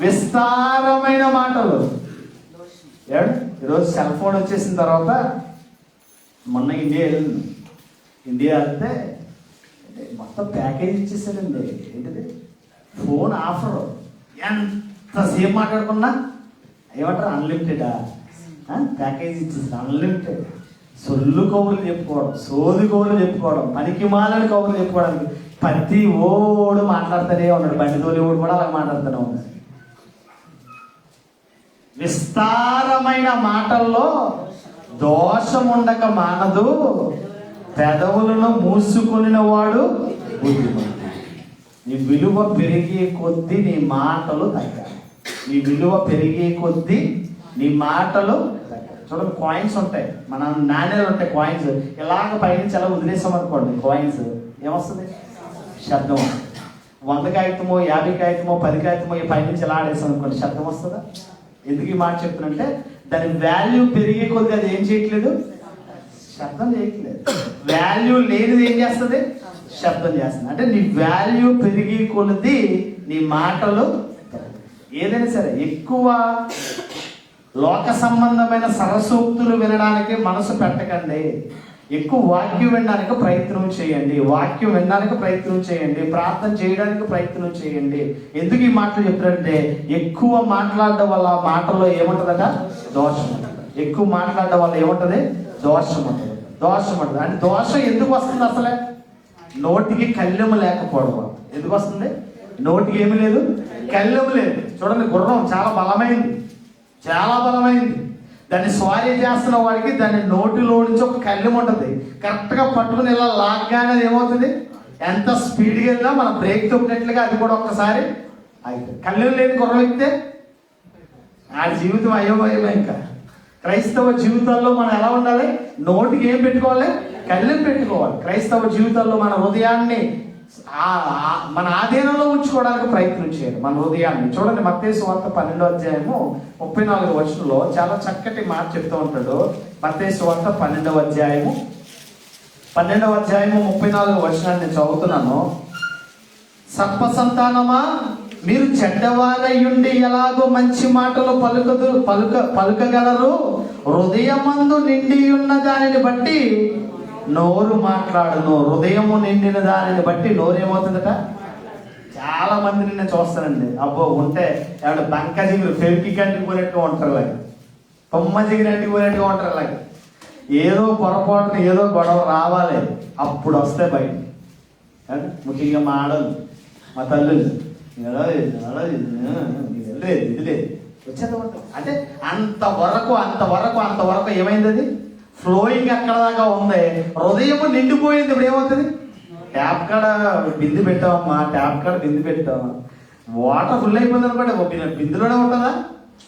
విస్తారమైన మాటలు. ఈరోజు సెల్ ఫోన్ వచ్చేసిన తర్వాత, మొన్న ఇండియా వెళ్తే మొత్తం ప్యాకేజ్ ఇచ్చేసారండి. ఏంటిది? Phone offer. ఎంతసేపు మాట్లాడుకున్నా ఏమంటారు? అన్లిమిటెడా? ప్యాకేజ్ ఇచ్చేసారు, అన్లిమిటెడ్. సొల్లు కబుర్లు చెప్పుకోవడం, సోది కబుర్లు చెప్పుకోవడం, పనికి మాలని కబుర్లు చెప్పుకోవడానికి ప్రతి ఓడు మాట్లాడుతూనే ఉన్నాడు. బండి తోలి ఓడు కూడా అలా మాట్లాడుతూనే ఉన్నాడు. విస్తారమైన మాటల్లో దోషముండక మానదు, పెదవులను మూసుకొనిన వాడు బుద్ధిమంతుడు. నీ విలువ పెరిగే కొద్దీ నీ మాటలు తగ్గాలి. నీ విలువ పెరిగే కొద్దీ నీ మాటలు తగ్గాలి. చూడండి, కాయిన్స్ ఉంటాయి, మన నాణ్యాలు ఉంటాయి. కాయిన్స్ ఇలాగ పైనుంచి ఎలా వదిలేసాం అనుకోండి, కాయిన్స్ ఏమొస్తుంది? శబ్దం. 100 కాగితమో 50 కాగితమో 10 కాగితమో పైనుంచి ఎలా ఆడేసాం అనుకోండి, శబ్దం వస్తుందా? ఎందుకు ఈ మాట చెప్తున్నంటే, దాని వాల్యూ పెరిగే కొద్ది అది ఏం చేయట్లేదు? శబ్దం చేయట్లేదు. వాల్యూ లేనిది ఏం చేస్తుంది? శబ్దం చేస్తుంది. అంటే నీ వాల్యూ పెరిగే కొలది నీ మాటలు, ఏదైనా సరే ఎక్కువ లోక సంబంధమైన సరసూక్తులు వినడానికి మనసు పెట్టకండి. ఎక్కువ వాక్యం వినడానికి ప్రయత్నం చేయండి. వాక్యం వినడానికి ప్రయత్నం చేయండి. ప్రార్థన చేయడానికి ప్రయత్నం చేయండి. ఎందుకు ఈ మాటలు చెప్తారంటే, ఎక్కువ మాట్లాడడం వల్ల మాటల్లో ఏముంటుందట? దోషం. ఎక్కువ మాట్లాడడం వల్ల ఏముంటుంది? దోషం ఉంటుంది. దోషం ఉంటుంది. అంటే దోషం ఎందుకు వస్తుంది? అసలే నోటికి కళ్ళెము లేకపోవడం. ఎందుకు వస్తుంది? నోటికి ఏమి లేదు, కళ్ళెము లేదు. చూడండి, గుర్రం చాలా బలమైంది, చాలా బలమైంది. దాన్ని స్వారీ చేస్తున్న వాడికి దాని నోటిలో నుంచి ఒక కళ్ళెం ఉంటుంది. కరెక్ట్గా పట్టుకుని ఇలా లాగ్గానే ఏమవుతుంది? ఎంత స్పీడ్గా వెళ్ళినా మన బ్రేక్ తొక్కినట్లుగా అది కూడా ఒక్కసారి అయితే. కళ్ళెం లేని గుర్రం ఎక్కితే ఆ జీవితం అయోమయమే. ఇంకా క్రైస్తవ జీవితాల్లో మనం ఎలా ఉండాలి? నోటికి ఏం పెట్టుకోవాలి? కళ్ళెం పెట్టుకోవాలి. క్రైస్తవ జీవితాల్లో మన హృదయాన్ని మన ఆధీనంలో ఉంచుకోవడానికి ప్రయత్నం చేయాలి. మన హృదయాన్ని చూడండి, మత్తయి సువార్త 12వ అధ్యాయము 34వ వచనంలో చాలా చక్కటి మాట చెప్తూ ఉంటాడు. మత్తయి సువార్త 12వ అధ్యాయము 34వ వచనాన్ని చదువుతున్నాను. సర్ప సంతానమా, మీరు చెడ్డవారయ్యుండి ఎలాగో మంచి మాటలు పలుకగలరు? హృదయమందు నిండి ఉన్న దానిని బట్టి నోరు మాట్లాడును. హృదయము నిండిన దానిని బట్టి నోరు ఏమవుతుందట? చాలా మందిని నేను చూస్తానండి, అబ్బో ఉంటే ఎవడ బంక జిగురు పెరికి కంటిపోయినట్టుగా ఉంటారు, అలాగే కొమ్మ జిగిరి అంటిపోయినట్టుగా ఉంటారు. అలాగే ఏదో పొరపాటున ఏదో గొడవ రావాలి, అప్పుడు వస్తే బయట. ముఖ్యంగా మా ఆడలు, మా తల్లులు ఇది లేదు వచ్చేది ఉంటుంది. అంటే అంతవరకు ఏమైంది? అది ఫ్లోయింగ్ అక్కడ దాకా ఉంది. హృదయం నిండిపోయింది. ఇప్పుడు ఏమవుతుంది? ట్యాప్ కాడ బిందు పెట్టామమ్మా, ట్యాప్ కాడ బిందు పెట్టామా, వాటర్ ఫుల్ అయిపోయింది అనుకోండి, బిందులోనే ఉంటుందా?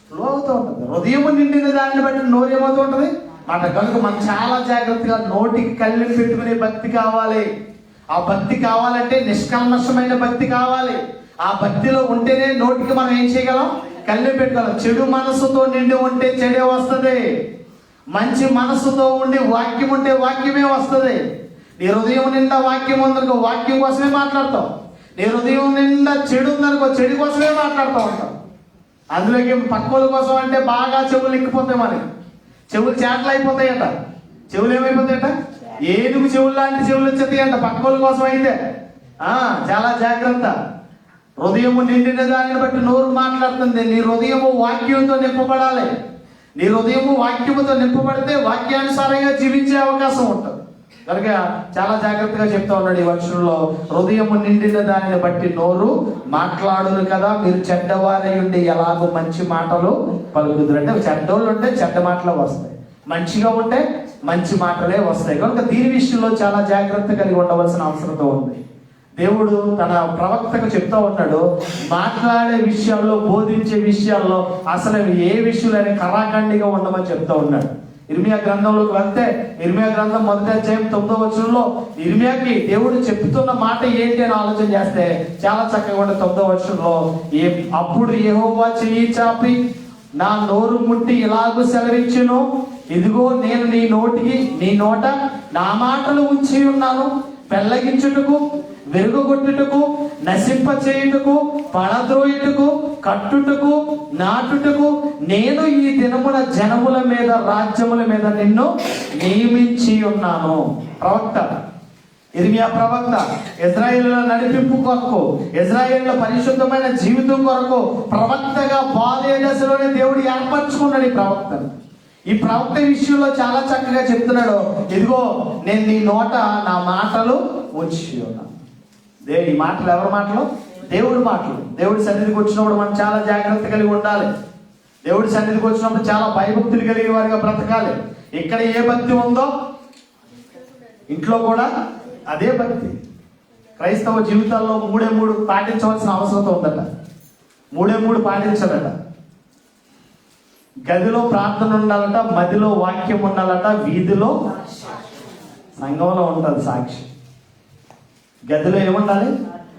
ఫ్లో అవుతూ ఉంటుంది. హృదయం నిండిన దాన్ని బట్టి నోరు ఏమవుతూ ఉంటుంది మాట. కనుక మనం చాలా జాగ్రత్తగా నోటికి కళ్ళెం పెట్టుకునే భక్తి కావాలి. ఆ భక్తి కావాలంటే నిష్కల్మషమైన భక్తి కావాలి. ఆ భక్తిలో ఉంటేనే నోటికి మనం ఏం చేయగలం? కళ్ళెం పెట్టుకోగలం. చెడు మనసుతో నిండి ఉంటే చెడే వస్తుంది. మంచి మనసుతో ఉండి వాక్యం ఉంటే వాక్యమే వస్తుంది. నీ హృదయం నిండా వాక్యం ఉందనుకో, వాక్యం కోసమే మాట్లాడతావు. నీ హృదయం నిండా చెడు ఉందనుకో, చెడు కోసమే మాట్లాడుతూ ఉంటావు. అందులోకి పక్కోళ్ళ కోసం అంటే బాగా చెవులు ఎక్కిపోతాయి, మనకి చెవులు చేటలు అయిపోతాయట. చెవులు ఏమైపోతాయట? ఏనుగు చెవులు లాంటి చెవులు వచ్చేతాయంట పక్కోళ్ళ కోసం అయితే. చాలా జాగ్రత్త. హృదయము నిండిన దానిని బట్టి నోరు మాట్లాడుతుంది. నీ హృదయము వాక్యంతో నింపబడాలి. నీ హృదయము వాక్యముతో నింపబడితే వాక్యానుసారంగా జీవించే అవకాశం ఉంటుంది. కనుక చాలా జాగ్రత్తగా చెప్తా ఉన్నాడు ఈ వచనంలో, హృదయము నిండిన దానిని బట్టి నోరు మాట్లాడును కదా, మీరు చెడ్డవారై ఉండి ఎలాగో మంచి మాటలు పలుకుదురు. అంటే చెడ్డోళ్ళు ఉంటే చెడ్డ మాటలు వస్తాయి, మంచిగా ఉంటే మంచి మాటలే వస్తాయి. కనుక దీని విషయంలో చాలా జాగ్రత్త కలిగి ఉండవలసిన అవసరం ఉంది. దేవుడు తన ప్రవక్తకు చెప్తా ఉన్నాడు, మాట్లాడే విషయాల్లో, బోధించే విషయాల్లో అసలు ఏ విషయంలో కరాఖండిగా ఉండమని చెప్తా ఉన్నాడు. ఇర్మియా గ్రంథంలోకి వెళ్తే, ఇర్మియా గ్రంథం 1వ అధ్యాయం 9వ వచనంలో ఇర్మియాకి దేవుడు చెప్తున్న మాట ఏంటి అని ఆలోచన చేస్తే చాలా చక్కగా ఉండే 9వ వచనంలో, అప్పుడు యెహోవా చెయ్యి చాపి నా నోరు ముట్టి ఇలాగూ సెలవిచ్చును, ఇదిగో నేను నీ నోట నా మాటలు ఉంచి ఉన్నాను, పెళ్ళగించుటకు, వెలుగొట్టుటకు, నశింప చేయుటకు, పడద్రోయుటకు, కట్టుటకు, నాటుటకు నేను ఈ దినమున జనముల మీద, రాజ్యముల మీద నిన్ను నియమించి ఉన్నాను. ప్రవక్త ఇర్మియా ప్రవక్త ఇజ్రాయేలుల నడిపింపు కొరకు, ఇజ్రాయేలుల పరిశుద్ధమైన జీవితం కొరకు ప్రవక్తగా బాల్య దశలోనే దేవుడు ఏర్పరచుకున్నాడు ఈ ప్రవక్తను. ఈ ప్రవక్త విషయంలో చాలా చక్కగా చెప్తున్నాడు, ఇదిగో నేను నీ నోట నా మాటలు ఉంచి ఉన్నాను. ఈ మాటలు ఎవరి మాటలు? దేవుడి మాటలు. దేవుడి సన్నిధికి వచ్చినప్పుడు మనం చాలా జాగ్రత్త కలిగి ఉండాలి. దేవుడి సన్నిధికి వచ్చినప్పుడు చాలా భయభక్తులు కలిగిన వారిగా బ్రతకాలి. ఇక్కడ ఏ భక్తి ఉందో ఇంట్లో కూడా అదే భక్తి. క్రైస్తవ జీవితాల్లో 3 పాటించవలసిన అవసరం ఉందట. 3 పాటించాలట. గదిలో ప్రార్థన ఉండాలట, మదిలో వాక్యం ఉండాలట, వీధిలో సంఘంలో ఉంటుంది సాక్షి. గదిలో ఏముండాలి?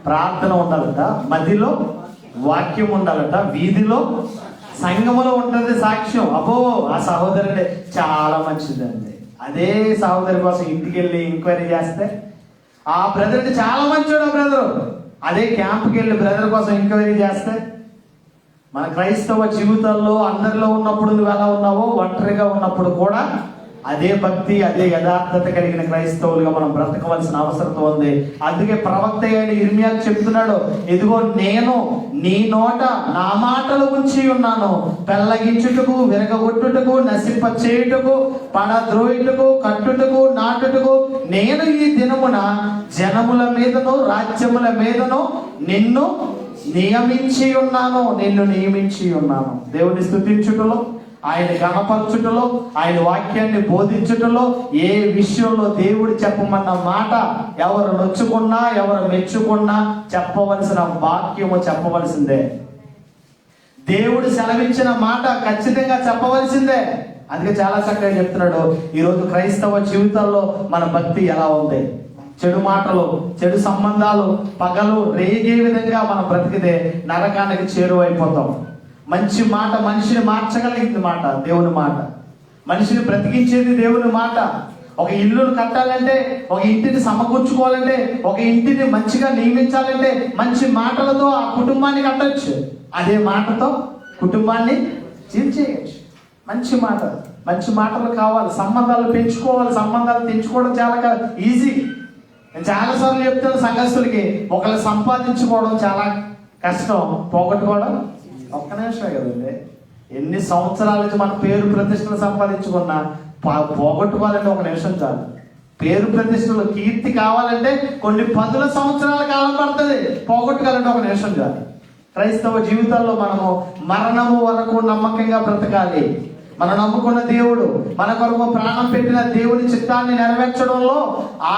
ప్రార్థన ఉండాలట, మదిలో వాక్యం ఉండాలట, వీధిలో సంఘములో ఉంటుంది సాక్ష్యం. అబ్బో ఆ సహోదరుడే చాలా మంచిదండి, అదే సహోదరి కోసం ఇంటికి వెళ్ళి ఎంక్వైరీ చేస్తే ఆ బ్రదర్ని చాలా మంచోడు ఆ బ్రదరు, అదే క్యాంప్కి వెళ్ళి బ్రదర్ కోసం ఎంక్వైరీ చేస్తే, మన క్రైస్తవ జీవితాల్లో అందరిలో ఉన్నప్పుడు నువ్వు ఎలా ఉన్నావో ఒంటరిగా ఉన్నప్పుడు కూడా అదే భక్తి, అదే యథార్థత కలిగిన క్రైస్తవులుగా మనం బ్రతకవలసిన అవసరం ఉంది. అందుకే ప్రవక్త అయిన ఇర్మియా చెప్తున్నాడు, ఇదిగో నేను నీ నోట నా మాటలు ఉంచి ఉన్నాను, పెళ్ళగించుటకు, విరగొట్టుటకు, నశింప చేయుటకు, పడద్రోయుటకు, కట్టుటకు, నాటుటకు నేను ఈ దినమున జనముల మీదను, రాజ్యముల మీదను నిన్ను నియమించి ఉన్నాను. దేవుని స్తుతించుటలో, ఆయన గణపరచుటలో, ఆయన వాక్యాన్ని బోధించుటలో, ఏ విషయంలో దేవుడు చెప్పమన్న మాట ఎవరు నొచ్చుకున్నా, ఎవరు మెచ్చుకున్నా చెప్పవలసిన వాక్యము చెప్పవలసిందే. దేవుడు సెలవించిన మాట ఖచ్చితంగా చెప్పవలసిందే. అందుకే చాలా చక్కగా చెప్తున్నాడు, ఈరోజు క్రైస్తవ జీవితాల్లో మన భక్తి ఎలా ఉంది? చెడు మాటలు, చెడు సంబంధాలు పగలు రేగే విధంగా మనం బ్రతికితే నరకానికి చేరువైపోతాం. మంచి మాట మనిషిని మార్చగలిగింది మాట, దేవుని మాట. మనిషిని బ్రతికించేది దేవుని మాట. ఒక ఇల్లును కట్టాలంటే, ఒక ఇంటిని సమకూర్చుకోవాలంటే, ఒక ఇంటిని మంచిగా నియమించాలంటే మంచి మాటలతో ఆ కుటుంబాన్ని కట్టచ్చు. అదే మాటతో కుటుంబాన్ని చీల్చేయచ్చు. మంచి మాటలు కావాలి. సంబంధాలు పెంచుకోవాలి. సంబంధాలు తెంచుకోవడం చాలా ఈజీ. నేను చాలాసార్లు చెప్తాను సంఘస్థులకి, ఒకళ్ళు సంపాదించుకోవడం చాలా కష్టం, పోగొట్టుకోవడం ఒక్క నిమిషమే కదండి. ఎన్ని సంవత్సరాల నుంచి మన పేరు ప్రతిష్టలు సంపాదించుకున్నా పోగొట్టుకోవాలంటే 1 నిమిషం చాలు. పేరు ప్రతిష్టలు, కీర్తి కావాలంటే కొన్ని 10 సంవత్సరాల కాలం పడుతుంది, పోగొట్టుకోవాలంటే 1 నిమిషం చాలు. క్రైస్తవ జీవితాల్లో మనము మరణము వరకు నమ్మకంగా బ్రతకాలి. మనం నమ్ముకున్న దేవుడు, మన కొరకు ప్రాణం పెట్టిన దేవుని చిత్తాన్ని నెరవేర్చడంలో,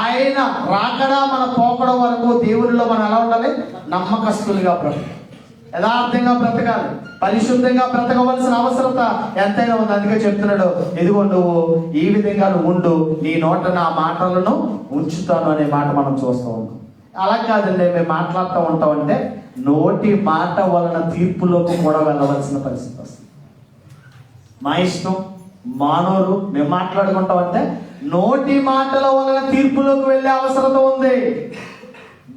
ఆయన రాకడా మన పోకడం వరకు దేవునిలో మనం ఎలా ఉండాలి? నమ్మకస్తులుగా బ్రతకాలి, యథార్థంగా బ్రతకాలి, పరిశుద్ధంగా బ్రతకవలసిన అవసరత ఎంతైనా ఉంది. అందుకే చెప్తున్నాడు, ఇదిగో నువ్వు ఈ విధంగా ఉండు, నీ నోట నా మాటలను ఉంచుతాను అనే మాట మనం చూస్తూ ఉన్నాం. అలా కాదండి, మేము మాట్లాడుతూ ఉంటామంటే నోటి మాట వలన తీర్పులోకి కూడా వెళ్ళవలసిన పరిస్థితి వస్తుంది. మా ఇష్టం, మానవులు, మేము మాట్లాడుకుంటామంటే నోటి మాటల వలన తీర్పులోకి వెళ్ళే అవసరత ఉంది.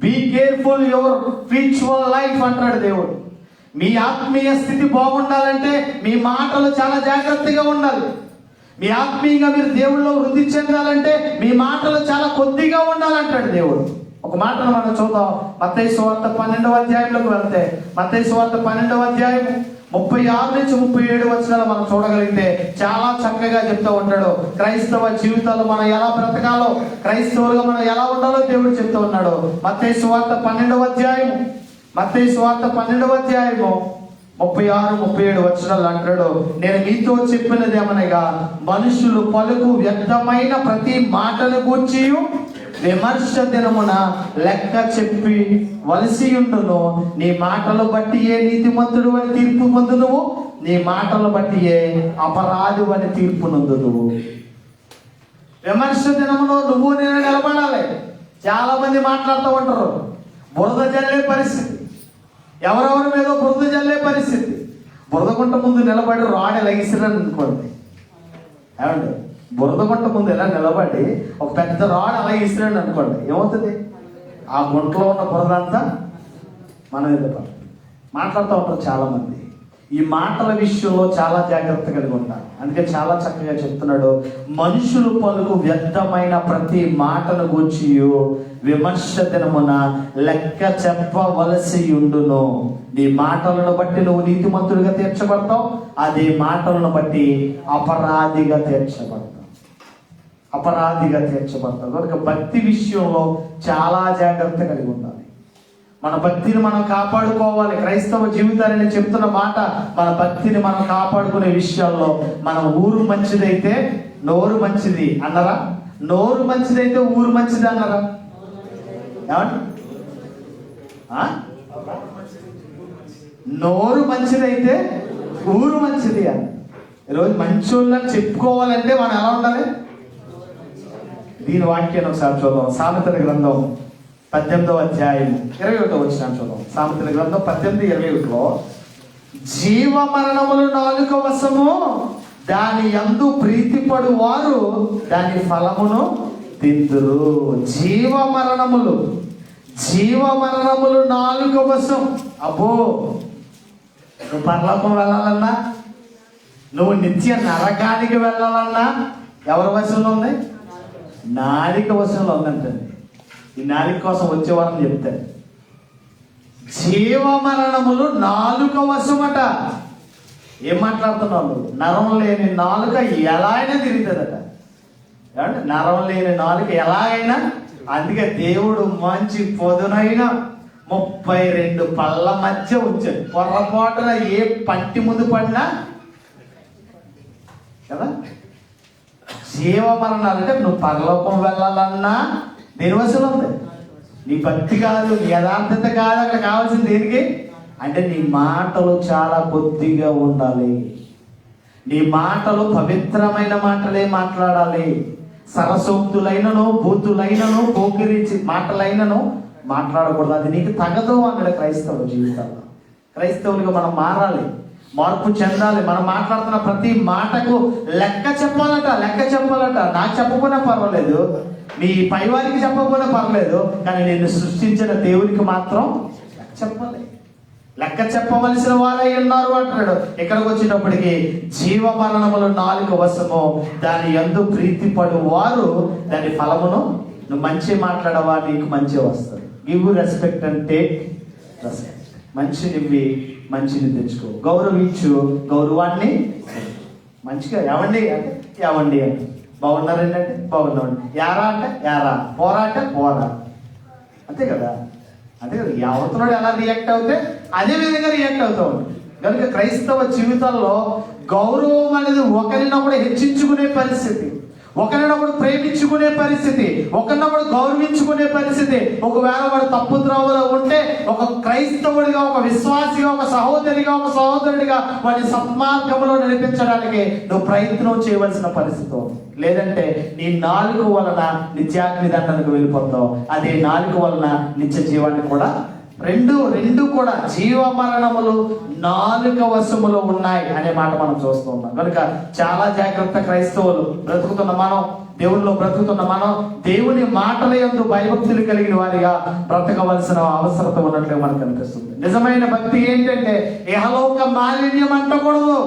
Be careful your spiritual life అంటాడు దేవుడు. మీ ఆత్మీయ స్థితి బాగుండాలంటే మీ మాటలు చాలా జాగ్రత్తగా ఉండాలి. మీ ఆత్మీయంగా మీరు దేవుళ్ళలో వృద్ధి చెందాలంటే మీ మాటలు చాలా కొద్దిగా ఉండాలంటాడు దేవుడు. ఒక మాటను మనం చూద్దాం. మత్తయి సువార్త 12వ అధ్యాయంలోకి వెళ్తే, మత్తయి సువార్త 12వ అధ్యాయం 36 నుంచి 37 వచనాలు మనం చూడగలిగితే చాలా చక్కగా చెప్తూ ఉంటాడు. క్రైస్తవ జీవితాలు మనం ఎలా బ్రతకాలో, క్రైస్తవులుగా మనం ఎలా ఉండాలో దేవుడు చెప్తూ ఉన్నాడు. మత్తయి సువార్త 12వ అధ్యాయం, మత్తయి సువార్త 12వ అధ్యాయము 36, 37 వచనాలు అంటాడు, నేను మీతో చెప్పినది ఏమనగా, మనుషులు పలుకు వ్యర్థమైన ప్రతి మాటను గూర్చి విమర్శ దినమున లెక్క చెప్పి వలసియుండును. నీ మాటలు బట్టి ఏ నీతిమంతుడు అని తీర్పు పొందుదువు, నీ మాటలు బట్టి ఏ అపరాధు అని తీర్పు నొందుదువు. విమర్శ దినములో నువ్వు నేను నిలబడాలి. చాలా మంది మాట్లాడుతూ ఉంటారు, బురద జల్లే పరిస్థితి, ఎవరెవరి మీద బురద జల్లే పరిస్థితి. బురద గుంట ముందు నిలబడి రాడ్ ఎలా ఇసిరని అనుకోండి, ఏమండి, బురద గుంట ముందు ఎలా నిలబడి ఒక పెద్ద రాడ్ అలా ఇసిరండి అనుకోండి, ఏమవుతుంది? ఆ గుంటలో ఉన్న బురద అంతా మన మీద పడుతుంది. మాట్లాడుతూ ఉంటారు చాలామంది. ఈ మాటల విషయంలో చాలా జాగ్రత్త కలిగి ఉంటారు. అందుకే చాలా చక్కగా చెప్తున్నాడు, మనుషులు పలుకు వ్యర్థమైన ప్రతి మాటను గూర్చి విమర్శ దినమున లెక్క చెప్పవలసి ఉండును. నీ మాటలను బట్టి నువ్వు నీతిమంతుడిగా తీర్చబడతావు, అదే మాటలను బట్టి అపరాధిగా తీర్చబడతావు, అపరాధిగా తీర్చబడతావు. కనుక భక్తి విషయంలో చాలా జాగ్రత్త కలిగి ఉండాలి. మన భక్తిని మనం కాపాడుకోవాలి. క్రైస్తవ జీవితాన్ని చెప్తున్న మాట, మన భక్తిని మనం కాపాడుకునే విషయాల్లో మన ఊరు మంచిదైతే నోరు మంచిది అన్నరా? నోరు మంచిదైతే ఊరు మంచిది అన్నరా? ఏమండి? నోరు మంచిదైతే ఊరు మంచిది అని. ఈరోజు మంచోళ్ళని చెప్పుకోవాలంటే మనం ఎలా ఉండాలి? దీని వాక్యాన్ని ఒకసారి చూద్దాం. సామెతల గ్రంథం 18వ అధ్యాయం 21వ వచనం చూద్దాం. సామెతల గ్రంథం 18:21లో, జీవ మరణములు నాలుక వశము, దాని యందు ప్రీతిపడు వారు దాని ఫలమును తిందురు. జీవ మరణములు నాలుక వశం. అబ్బో, నువ్వు పరలోకం వెళ్ళాలన్నా, నువ్వు నిత్య నరకానికి వెళ్ళాలన్నా ఎవరి వశంలో ఉంది? నాలిక వశంలో ఉందంటండి. ఈ నాలిక కోసం వచ్చేవారని చెప్తారు. జీవ మరణములు నాలుక వశమట. ఏం మాట్లాడుతున్నావు నువ్వు? నరం లేని నాలుక ఎలా అయినా తిరుగుతుందట. నరం లేని నాలుక ఎలాగైనా. అందుకే దేవుడు మంచి పొదునైన 32 పళ్ళ మధ్య ఉంచాడు. పొరపాటున ఏ పంటి ముందు పడినా కదా. జీవ మరణాలు అంటే నువ్వు పరలోకం వెళ్ళాలన్నా దేని వశంలో ఉంది? నీ భక్తి కాదు, నీ యథార్థత కాదు. అక్కడ కావాల్సింది దేనికి అంటే నీ మాటలు చాలా కొద్దిగా ఉండాలి. నీ మాటలు పవిత్రమైన మాటలే మాట్లాడాలి. సరసోక్తులైనను, బూతులైనను, పోకిరి మాటలైనను మాట్లాడకూడదు. అది నీకు తగదు అన్నాడు క్రైస్తవ జీవితాల్లో. క్రైస్తవులుగా మనం మారాలి, మార్పు చెందాలి. మనం మాట్లాడుతున్న ప్రతి మాటకు లెక్క చెప్పాలట. నాకు చెప్పకపోయినా పర్వాలేదు, మీ పైవారికి చెప్పకపోయినా పర్లేదు, కానీ నేను సృష్టించిన దేవునికి మాత్రం చెప్పాలి. లెక్క చెప్పవలసిన వారై ఉన్నారు అంటాడు. ఇక్కడికి వచ్చేటప్పటికి జీవ మరణములు నాలుక వశము, దాని యందు ప్రీతిపడు వారు దాని ఫలమును. నువ్వు మంచి మాట్లాడవా, నీకు మంచి వస్తుంది. Give respect and take respect. మంచినివ్వి, మంచిని తెచ్చుకో. గౌరవించు, గౌరవాన్ని మంచిగా. ఎవండి అంటే ఎవండి అంటే, బాగున్నారండి అంటే బాగున్నామండి, యారా అంటే యారా, పోరా అంటే పోరా. అంతే కదా. ఎవరితోడు ఎలా రియాక్ట్ అవుతే అదే విధంగా రియాక్ట్ అవుతూ ఉంటుంది. కనుక క్రైస్తవ జీవితాల్లో గౌరవం అనేది ఒకరినొకడు హెచ్చించుకునే పరిస్థితి, ఒకరినొకడు ప్రేమించుకునే పరిస్థితి, ఒకరినొకడు గౌరవించుకునే పరిస్థితి. ఒకవేళ వాడు తప్పు త్రోవలో ఉంటే ఒక క్రైస్తవుడిగా, ఒక విశ్వాసిగా, ఒక సహోదరిగా, ఒక సహోదరుడిగా వాడిని సన్మార్గంలో నడిపించడానికి నువ్వు ప్రయత్నం చేయవలసిన పరిస్థితి. లేదంటే నీ నాలుక వలన నిత్యాగ్ని దండనకు వెళ్ళిపోతావు. అదే నాలుక వలన నిత్య జీవాన్ని కూడా రెండు కూడా జీవ మరణములు నాలుక వశములో ఉన్నాయి అనే మాట మనం చూస్తూ ఉన్నాం. కనుక చాలా జాగ్రత్త. క్రైస్తవులు బ్రతుకుతున్న మనం, దేవుళ్ళలో బ్రతుకుతున్న మనం, దేవుని మాటల యందు భయభక్తులు కలిగిన వారిగా బ్రతకవలసిన అవసరత ఉన్నట్లుగా మనకు అనిపిస్తుంది. నిజమైన భక్తి ఏంటంటే ఇహలోక మాలిన్యం అంటకూడదు.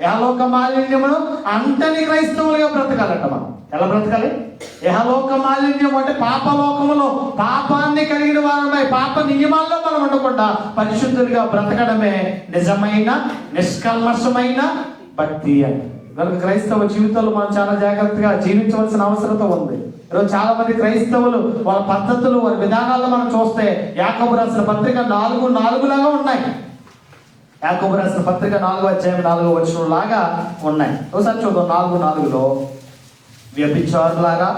యహలోక మాలిన్యమును అంటని క్రైస్తవులుగా బ్రతకాలట. మనం ఎలా బ్రతకాలి? యహలోక మాలిన్యం అంటే పాపలోకములో పాపాన్ని కలిగిన వారమై పాప నియమాల్లో మనం ఉండకుండా పరిశుద్ధులుగా బ్రతకడమే నిజమైన నిష్కల్మషమైన భక్తి అని. కనుక క్రైస్తవ జీవితంలో మనం చాలా జాగ్రత్తగా జీవించవలసిన అవసరత ఉంది. ఈరోజు చాలా మంది క్రైస్తవులు వాళ్ళ పద్ధతులు, వారి విధానాల్లో మనం చూస్తే యాకోబు రాసిన పత్రిక 4:4 లాగా ఉన్నాయి. యాకోబు రాసిన పత్రిక 4:4 లాగా ఉన్నాయి. ఒకసారి చూద్దాం. 4:4 వ్యభిచారులారా,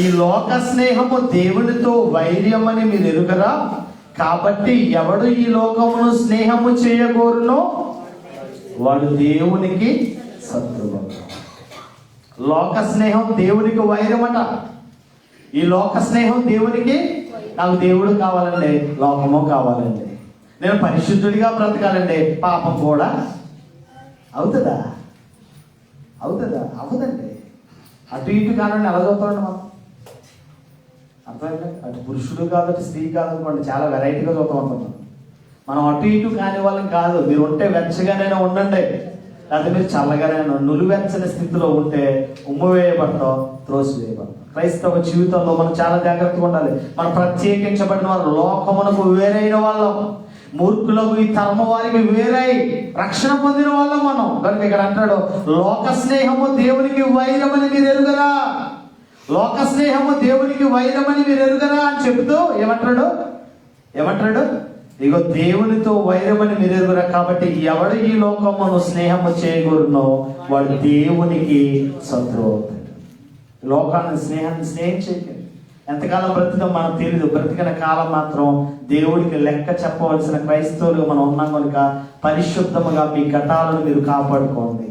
ఈ లోక స్నేహము దేవునితో వైర్యమని మీరు ఎరుగరా? కాబట్టి ఎవడు ఈ లోకమును స్నేహము చేయగోరునో వాడు దేవునికి శత్రువు. లోక స్నేహం దేవునికి వైరమట. ఈ లోక స్నేహం దేవునికి, నాకు దేవుడు కావాలండి, లోకము కావాలండి, నేను పరిశుద్ధుడిగా బ్రతకాలండి, పాపం కూడా అవుతుందా? అవ్వదండి. అటు ఇటు కానండి ఎలా చదువుతామండి మనం? అర్థమైంది? అటు పురుషుడు కాదు, అటు స్త్రీ కాదు అనుకోండి, చాలా వెరైటీగా చదువుతాం. మనం అటు ఇటు కాని వాళ్ళం కాదు. మీరు ఉంటే వెచ్చగానైనా ఉండండి, లేకపోతే మీరు చల్లగానైనా, నులివెచ్చని స్థితిలో ఉంటే ఉమ్ము వేయబడతాం, త్రోసి వేయబడతాం. క్రైస్తవ జీవితంలో మనం చాలా జాగ్రత్తగా ఉండాలి. మనం ప్రత్యేకించబడిన వాళ్ళు, లోకమునకు వేరైన వాళ్ళం, మూర్ఖులకు ఈ తరమ వారికి వేరై రక్షణ పొందిన వాళ్ళం మనం. కనుక ఇక్కడ అంటాడు, లోక స్నేహము దేవునికి వైరమని మీరు ఎరుగరా? లోక స్నేహము దేవునికి వైరమని మీరు ఎరుగరా అని చెబుతూ ఏమంటాడు? ఇగో దేవునితో వైరమని మీరు ఎరుగరా, కాబట్టి ఎవడు ఈ లోకమును స్నేహము చేయగోరునో వాడు దేవునికి శత్రువు అవుతాడు. లోకాన్ని స్నేహం చేయకండి. ఎంతకాలం బ్రతికం మనకు తెలియదు. బ్రతికిన కాలం మాత్రం దేవుడికి లెక్క చెప్పవలసిన క్రైస్తవులుగా మనం ఉన్నాం. కనుక పరిశుద్ధముగా మీ ఘటాలను మీరు కాపాడుకోండి.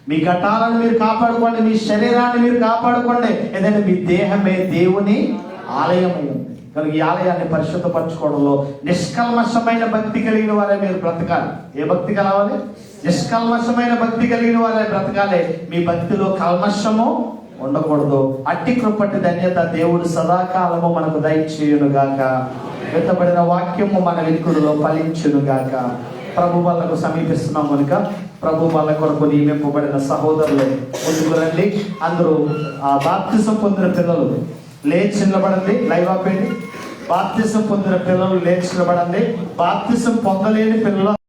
మీ ఘటాలను మీరు కాపాడుకోండి. మీ శరీరాన్ని మీరు కాపాడుకోండి. ఏదైనా మీ దేహమే దేవుని ఆలయమై ఉంది. కనుక ఈ ఆలయాన్ని పరిశుద్ధపరచుకోవడంలో నిష్కల్మషమైన భక్తి కలిగిన వారే మీరు బ్రతకాలి. ఏ భక్తి కలవాలి? నిష్కల్మషమైన భక్తి కలిగిన వారే బ్రతకాలి. మీ భక్తిలో కల్మషము ఉండకూడదు. అట్టి కృపటి ధన్యత దేవుడు సదాకాలము మనకు దయచేయునుగాక. వెత్తబడిన వాక్యము మన వినికుడిలో ఫలించునుగాక. ప్రభు వాళ్ళకు సమీపిస్తున్నాం కనుక ప్రభు వాళ్ళ కొరకు నియమింపబడిన సహోదరులు ముందుకు రండి. అందరూ బాప్తిసం పొందిన పిల్లలు లేచి నిలబడండి. లైవ్ ఆపేయండి. బాప్తిసం పొందిన పిల్లలు లేచి నిలబడండి. బాప్తిసం పొందలేని పిల్లలు